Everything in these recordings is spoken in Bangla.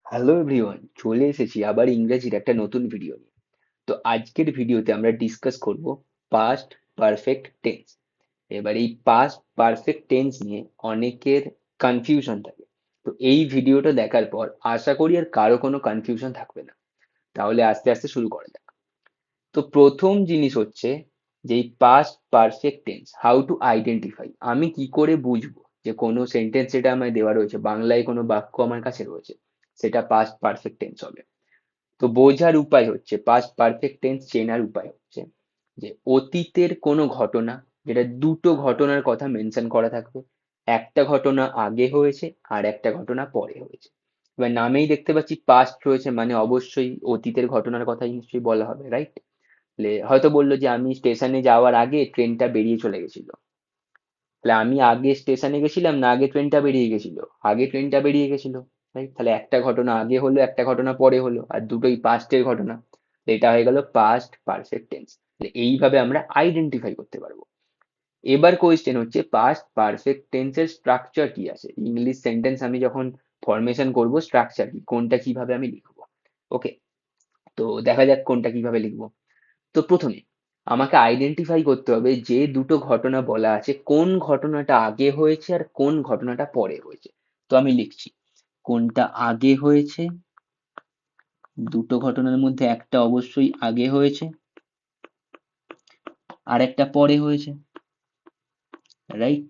হ্যালো এভরিওয়ান, চলে এসেছি আবার ইংরেজির একটা নতুন ভিডিও নিয়ে। তো আজকের ভিডিওতে আমরা ডিসকাস করব পাস্ট পারফেক্ট টেন্স। এবার এই পাস্ট পারফেক্ট টেন্স নিয়ে অনেকের কনফিউশন থাকে। তো এই ভিডিওটা দেখার পর আশা করি আর কারো কোনো কনফিউশন থাকবে না। তাহলে আস্তে আস্তে শুরু করা যাক। তো প্রথম জিনিস হচ্ছে যে এই past perfect tense how to identify, আমি কি করে বুঝবো যে কোনো সেন্টেন্স যেটা আমায় দেওয়া রয়েছে, বাংলায় কোনো বাক্য আমার কাছে রয়েছে, সেটা পাস্ট পারফেক্ট টেন্স হবে। তো বোঝার উপায় হচ্ছে, পাস্ট পারফেক্ট টেন্স চেনার উপায় হচ্ছে যে অতীতের কোনো ঘটনা, যেটা দুটো ঘটনার কথা মেনশন করা থাকবে। একটা ঘটনা আগে হয়েছে আর একটা ঘটনা পরে হয়েছে। এবার নামেই দেখতে পাচ্ছি পাস্ট রয়েছে, মানে অবশ্যই অতীতের ঘটনার কথাই নিশ্চয়ই বলা হবে, রাইট? হয়তো বললো যে আমি স্টেশনে যাওয়ার আগে ট্রেনটা বেরিয়ে চলে গেছিল। তাহলে আমি আগে স্টেশনে গেছিলাম না আগে ট্রেনটা বেরিয়ে গেছিল? আগে ট্রেনটা বেরিয়ে গেছিল, রাইট? তাহলে একটা ঘটনা আগে হলো, একটা ঘটনা পরে হলো, আর দুটোই পাস্টের ঘটনা। এটা হয়ে গেল পাস্ট পারফেক্ট টেন্স। এইভাবে আমরা আইডেন্টিফাই করতে পারবো। এবার কোয়েশ্চেন হচ্ছে পাস্ট পারফেক্ট টেন্সের স্ট্রাকচার কি আছে, ইংলিশ সেন্টেন্স আমি যখন ফরমেশন করব স্ট্রাকচার কি, কোনটা কিভাবে আমি লিখবো। ওকে, তো দেখা যাক কোনটা কিভাবে লিখবো। তো প্রথমে আমাকে আইডেন্টিফাই করতে হবে যে দুটো ঘটনা বলা আছে কোন ঘটনাটা আগে হয়েছে আর কোন ঘটনাটা পরে হয়েছে। তো আমি লিখছি কোনটা আগে হয়েছে, দুটো ঘটনার মধ্যে একটা অবশ্যই আগে হয়েছে আর একটা পরে হয়েছে, রাইট?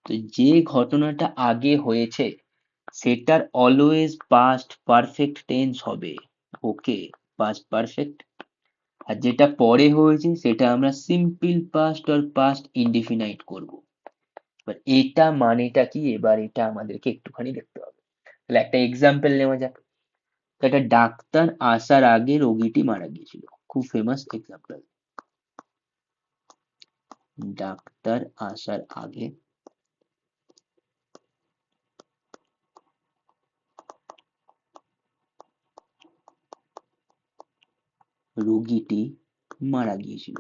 তো যে ঘটনাটা আগে হয়েছে সেটার অলওয়েজ পাস্ট পারফেক্ট টেন্স হবে। ওকে, পাস্ট পারফেক্ট। আর যেটা পরে হয়েছে সেটা আমরা সিম্পল পাস্ট আর পাস্ট ইনডিফিনাইট করব। এবার এটা মানেটা কি, এবার এটা আমাদেরকে একটুখানি দেখতে হবে। তাহলে একটা এক্সাম্পল নেওয়া যাক। তো একটা ডাক্তার আসার আগে রোগীটি মারা গিয়েছিল, খুব ফেমাস এক্সাম্পল। ডাক্তার আসার আগে রোগীটি মারা গিয়েছিল।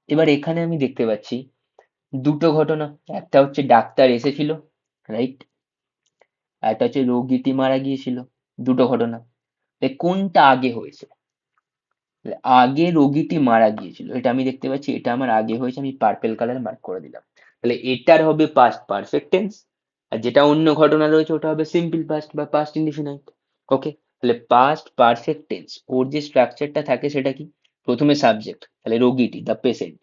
এবার এখানে আমি দেখতে পাচ্ছি দুটো ঘটনা, একটা হচ্ছে ডাক্তার এসেছিল, রাইট? আর একটা হচ্ছে রোগীটি মারা গিয়েছিল। দুটো ঘটনা, কোনটা আগে হয়েছে? আগে রোগীটি মারা গিয়েছিল, এটা আমি দেখতে পাচ্ছি, এটা আমার আগে হয়েছে, আমি পার্পেল কালার মার্ক করে দিলাম। তাহলে এটার হবে পাস্ট পারফেক্ট টেন্স। আর যেটা অন্য ঘটনা রয়েছে ওটা হবে সিম্পল পাস্ট বা পাস্ট ইনডিফিনাইট। ওকে, তাহলে পাস্ট পারফেক্ট টেন্স ওর যে স্ট্রাকচারটা থাকে সেটা কি? প্রথমে সাবজেক্ট, তাহলে রোগীটি দ্য পেশেন্ট।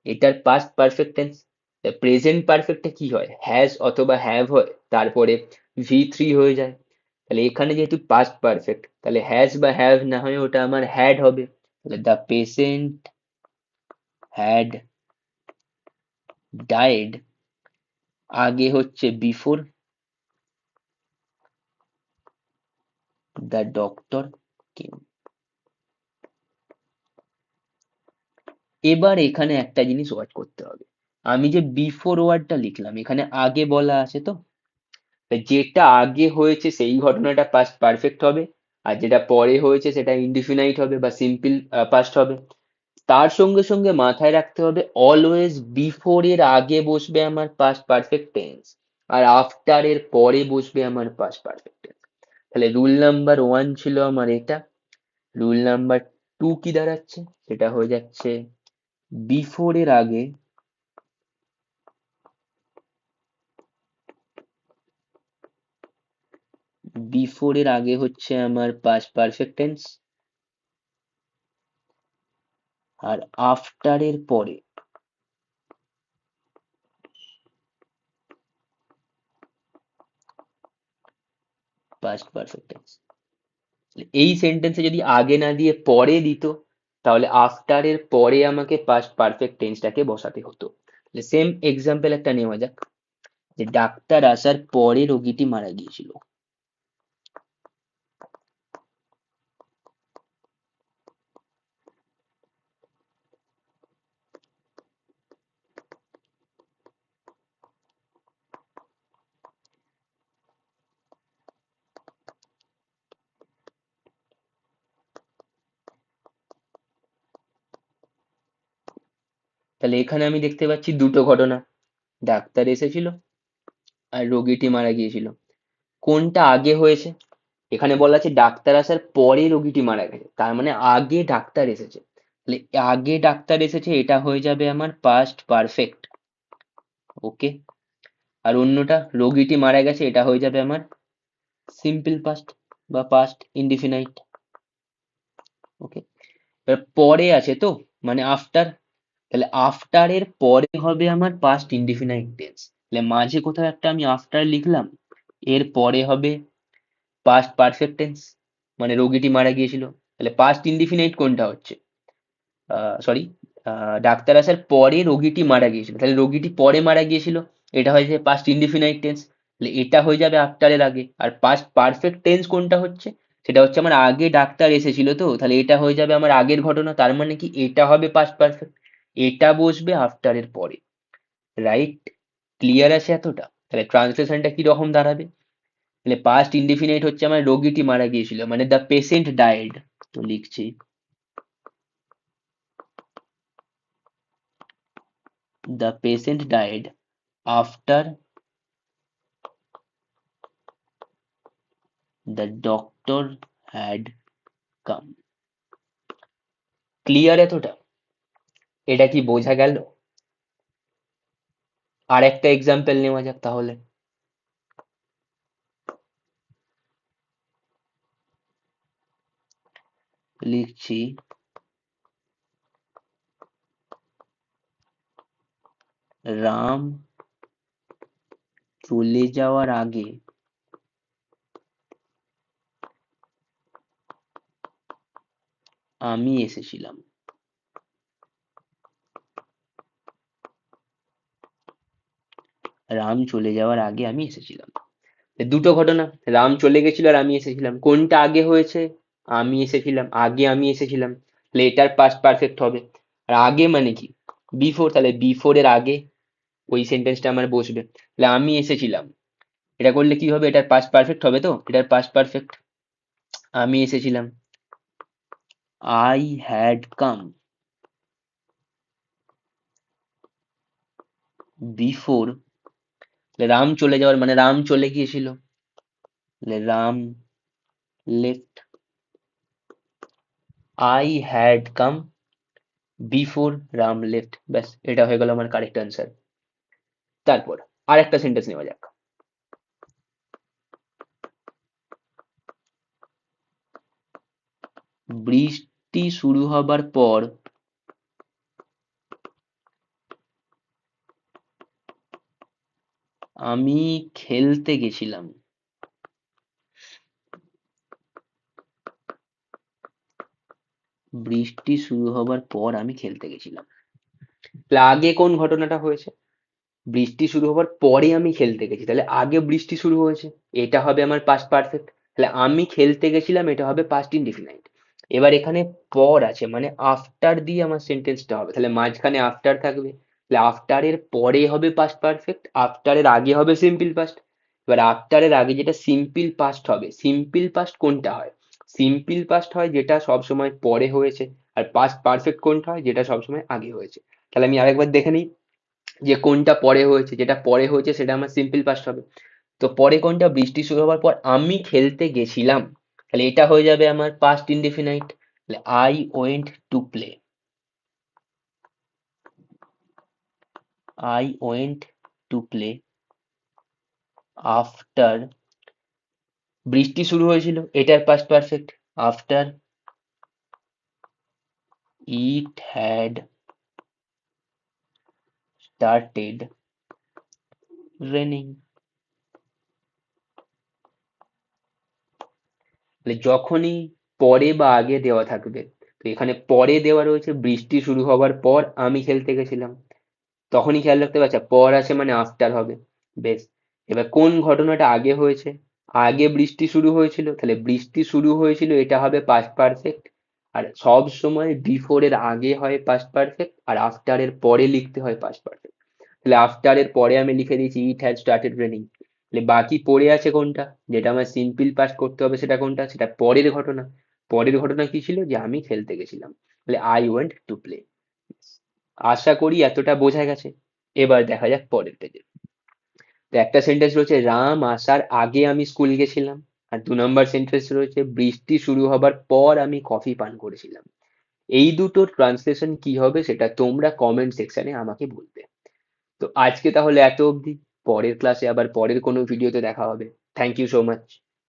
এটার পাস্ট পারফেক্ট টেন্স। প্রেজেন্ট পারফেক্টে কি হয়, হ্যাজ অথবা হ্যাভ হয়, তারপরে ভি থ্রি হয়ে যায়। তাহলে এখানে যেহেতু পাস্ট পারফেক্ট, তাহলে হ্যাজ বা হ্যাভ না হয় ওটা আমার হ্যাড হবে। তাহলে দ্য পেশেন্ট হ্যাড ডাইড, আগে হচ্ছে বিফোর দ্য ডক্টর কেম। এবার এখানে একটা জিনিস ওয়াচ করতে হবে, আমি যে বিফোর ওয়ার্ডটা লিখলাম এখানে আগে বলা আছে, তো তা যেটা আগে হয়েছে সেই ঘটনাটা পাস্ট পারফেক্ট হবে, আর যেটা পরে হয়েছে সেটা ইনডিফিনাইট হবে বা সিম্পল পাস্ট হবে। তার সঙ্গে সঙ্গে মাথায় রাখতে হবে অলওয়েজ বিফোর এর আগে বসবে আমার পাস্ট পারফেক্ট টেন্স, আর আফটার এর পরে বসবে আমার পাস্ট পারফেক্ট টেন্স। তাহলে রুল নাম্বার ওয়ান ছিল আমার এটা। রুল নাম্বার টু কি দাঁড়াচ্ছে, সেটা হয়ে যাচ্ছে বিফোর এর আগে বিফোর এর আগে হচ্ছে আমার পাস্ট পারফেক্ট টেন্স, আর আফটার এর পরে পাস্ট পারফেক্ট টেন্স। এই সেন্টেন্সে যদি আগে না দিয়ে পরে দিত, তাহলে আফটার এর পরে আমাকে পাস্ট পারফেক্ট টেন্সটাকে বসাতে হতো। সেম এক্সাম্পল একটা নেওয়া যাক, যে ডাক্তার আসার পরে রোগীটি মারা গিয়েছিল। তাহলে এখানে আমি দেখতে পাচ্ছি দুটো ঘটনা, ডাক্তার এসেছিল আর রোগীটি মারা গিয়েছিল। কোনটা আগে হয়েছে? এখানে বলা আছে ডাক্তার আসার পরে রোগীটি মারা গেছে, তার মানে আগে ডাক্তার এসেছে। তাহলে আগে ডাক্তার এসেছে, এটা হয়ে যাবে আমার পাস্ট পারফেক্ট। ওকে। আর অন্যটা রোগীটি মারা গেছে, এটা হয়ে যাবে আমার সিম্পল পাস্ট বা পাস্ট ইনডিফিনাইট। ওকে। এবার পরে আছে তো, মানে আফটার, তাহলে আফটার এর পরে হবে আমার পাস্ট ইনডিফিনাইট টেন্স। তাহলে মাঝে কোথাও একটা আমি আফটার লিখলাম, এর পরে হবে পাস্ট পারফেক্ট টেন্স, মানে রোগীটি মারা গিয়েছিল। তাহলে পাস্ট ইনডিফিনাইট কোনটা হচ্ছে? সরি, ডাক্তার আসার পরে রোগীটি মারা গিয়েছিল, তাহলে রোগীটি পরে মারা গিয়েছিল, এটা হয়ে যাবে পাস্ট ইনডিফিনাইট টেন্স। তাহলে এটা হয়ে যাবে আফটারের আগে। আর পাস্ট পারফেক্ট টেন্স কোনটা হচ্ছে? সেটা হচ্ছে আমার আগে ডাক্তার এসেছিল, তো তাহলে এটা হয়ে যাবে আমার আগের ঘটনা, তার মানে কি এটা হবে পাস্ট পারফেক্ট, এটা বসবে আফটারের পরে। রাইট? ক্লিয়ার আছে এতটা? তাহলে ট্রান্সলেশনটা কি রকম দাঁড়াবে? তাহলে পাস্ট ইনডিফিনাইট হচ্ছে আমার রোগীটি মারা গিয়েছিল, মানে দ্য পেশেন্ট ডাইড। তো লিখছি the patient died after the doctor had come. Clear এতটা? এটা কি বোঝা গেল? আর একটা এক্সাম্পল নেওয়া যাক তাহলে। লিখছি রাম চলে যাওয়ার আগে আমি এসেছিলাম। রাম চলে যাওয়ার আগে আমি এসেছিলাম। দুটো ঘটনা, রাম চলে গেছিল আর আমি এসেছিলাম, কোনটা আগে হয়েছে? আমি এসেছিলাম, আগে আমি এসেছিলাম, তাহলে এটার পাস্ট পারফেক্ট হবে। আর আগে মানে কি? বিফোর, তাহলে বিফোর এর আগে ওই সেন্টেন্সটা আমার বসবে। তাহলে আমি এসেছিলাম, এটা করলে কি হবে? এটার পাস্ট পারফেক্ট হবে, তো এটার পাস্ট পারফেক্ট আমি এসেছিলাম, I had come before. Ram চলে যাওয়ার মানে রাম চলে গিয়েছিল, তাহলে Ram left, I had come before Ram left. ব্যাস, এটা হয়ে গেল আমার কারেক্ট অ্যান্সার। তারপর আর একটা সেন্টেন্স নেওয়া যাক। বৃষ্টি শুরু হবার পর আমি খেলতে গেছিলাম। বৃষ্টি শুরু হবার পর আমি খেলতে গেছিলাম, তাহলে আগে কোন ঘটনাটা হয়েছে? বৃষ্টি শুরু হবার পরে আমি খেলতে গেছি, তাহলে আগে বৃষ্টি শুরু হয়েছে, এটা হবে আমার পাস্ট পারফেক্ট। তাহলে আমি খেলতে গেছিলাম, এটা হবে পাস্ট ইনডিফিনাইট। এবার এখানে পর আছে, মানে আফটার দিয়ে আমার সেন্টেন্সটা হবে, তাহলে মাঝখানে আফটার থাকবে, তাহলে আফটারের পরে হবে পাস্ট পারফেক্ট, আফটারের আগে হবে সিম্পল পাস্ট। এবার আফটারের আগে যেটা সিম্পল পাস্ট হবে, সিম্পল পাস্ট কোনটা হয়? সিম্পল পাস্ট হয় যেটা সবসময় পরে হয়েছে, আর পাস্ট পারফেক্ট কোনটা হয়? যেটা সবসময় আগে হয়েছে। তাহলে আমি আরেকবার দেখে নিই যে কোনটা পরে হয়েছে, যেটা পরে হয়েছে সেটা আমার সিম্পল পাস্ট হবে। তো পরে কোনটা? বৃষ্টি শুরু হওয়ার পর আমি খেলতে গেছিলাম, তাহলে এটা হয়ে যাবে আমার পাস্ট ইনডেফিনাইট। তাহলে I went to play, I went to play after, বৃষ্টি শুরু হয়েছিল, এটার past perfect, after it had started raining. তাহলে যখনই পরে বা আগে দেওয়া থাকবে, তো এখানে পরে দেওয়া রয়েছে বৃষ্টি শুরু হবার পর আমি খেলতে গেছিলাম, তখনই খেয়াল রাখতে পারছো পর আছে মানে আফটার হবে। বেশ। এবার কোন ঘটনাটা আগে হয়েছে? আগে বৃষ্টি শুরু হয়েছিল, তাহলে বৃষ্টি শুরু হয়েছিল এটা হবে পাস্ট পারফেক্ট। আর সব সময় বিফোর এর আগে হয় পাস্ট পারফেক্ট, আর আফটার এর পরে লিখতে হয় পাস্ট পারফেক্ট। তাহলে আফটার এর পরে আমি লিখে দিয়েছি ইট হ্যাজ স্টার্টেড রেনিং। তাহলে বাকি পড়ে আছে কোনটা? যেটা আমার সিম্পল পাস্ট করতে হবে সেটা কোনটা? সেটা পরের ঘটনা। পরের ঘটনা কি ছিল? যে আমি খেলতে গেছিলাম, তাহলে আই ওয়েন্ট টু প্লে। আশা করি এতটা বোঝা গেছে। এবার দেখা যাক পরের পেজে। তো একটা সেন্টেন্স রয়েছে, রাম আসার আগে আমি স্কুল গেছিলাম। আর 2 নম্বর সেন্টেন্স রয়েছে, বৃষ্টি শুরু হবার পর আমি কফি পান করেছিলাম। এই দুটোর ট্রান্সলেশন কি হবে সেটা তোমরা কমেন্ট সেকশনে আমাকে বলবে। তো আজকে তাহলে এত অবধি। পরের ক্লাসে আবার পরের কোনো ভিডিওতে দেখা হবে। Thank you so much.